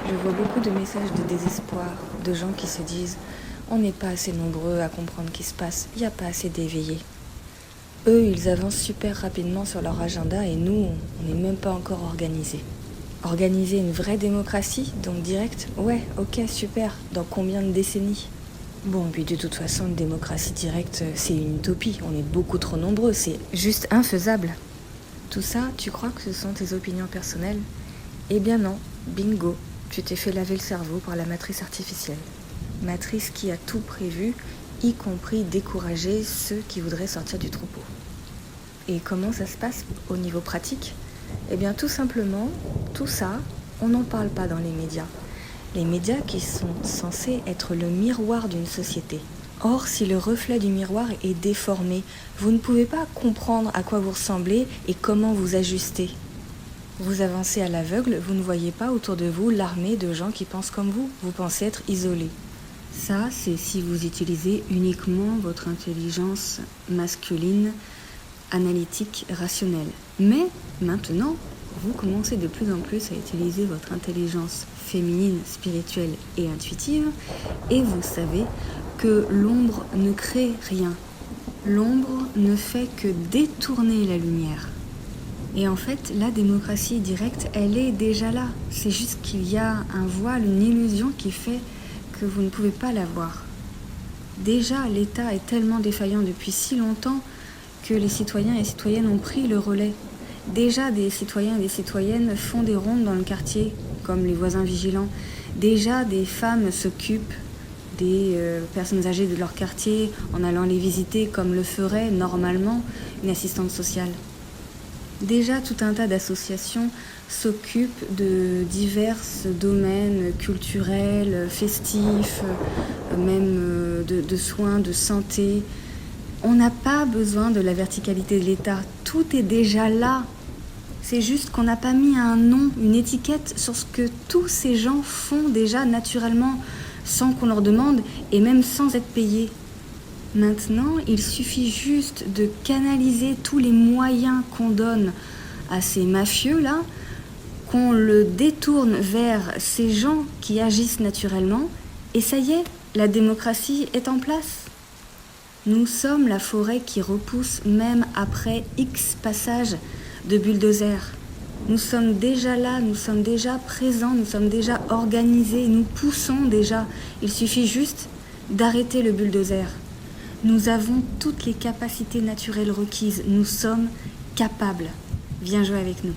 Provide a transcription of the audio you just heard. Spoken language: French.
Je vois beaucoup de messages de désespoir, de gens qui se disent « On n'est pas assez nombreux à comprendre ce qui se passe, il n'y a pas assez d'éveillés ». Eux, ils avancent super rapidement sur leur agenda et nous, on n'est même pas encore organisés. Organiser une vraie démocratie, donc directe, ouais, ok, super, dans combien de décennies? Bon, puis de toute façon, une démocratie directe, c'est une utopie, on est beaucoup trop nombreux, c'est juste infaisable. Tout ça, tu crois que ce sont tes opinions personnelles? Eh bien non, bingo, tu t'es fait laver le cerveau par la matrice artificielle. Matrice qui a tout prévu, y compris décourager ceux qui voudraient sortir du troupeau. Et comment ça se passe au niveau pratique? Eh bien tout simplement, tout ça, on n'en parle pas dans les médias. Les médias qui sont censés être le miroir d'une société. Or, si le reflet du miroir est déformé, vous ne pouvez pas comprendre à quoi vous ressemblez et comment vous ajuster. Vous avancez à l'aveugle, vous ne voyez pas autour de vous l'armée de gens qui pensent comme vous pensez être isolé. Ça, c'est si vous utilisez uniquement votre intelligence masculine, analytique, rationnelle. Mais maintenant, vous commencez de plus en plus à utiliser votre intelligence féminine, spirituelle et intuitive, et vous savez que l'ombre ne crée rien. L'ombre ne fait que détourner la lumière. Et en fait, la démocratie directe, elle est déjà là. C'est juste qu'il y a un voile, une illusion qui fait que vous ne pouvez pas la voir. Déjà, l'État est tellement défaillant depuis si longtemps que les citoyens et citoyennes ont pris le relais. Déjà, des citoyens et des citoyennes font des rondes dans le quartier, comme les voisins vigilants. Déjà, des femmes s'occupent des personnes âgées de leur quartier en allant les visiter comme le ferait normalement une assistante sociale. Déjà, tout un tas d'associations s'occupent de divers domaines culturels, festifs, même de soins, de santé. On n'a pas besoin de la verticalité de l'État. Tout est déjà là. C'est juste qu'on n'a pas mis un nom, une étiquette sur ce que tous ces gens font déjà naturellement, sans qu'on leur demande et même sans être payés. Maintenant, il suffit juste de canaliser tous les moyens qu'on donne à ces mafieux-là, qu'on le détourne vers ces gens qui agissent naturellement, et ça y est, la démocratie est en place. Nous sommes la forêt qui repousse même après X passages de bulldozer. Nous sommes déjà là, nous sommes déjà présents, nous sommes déjà organisés, nous poussons déjà. Il suffit juste d'arrêter le bulldozer. Nous avons toutes les capacités naturelles requises. Nous sommes capables. Viens jouer avec nous.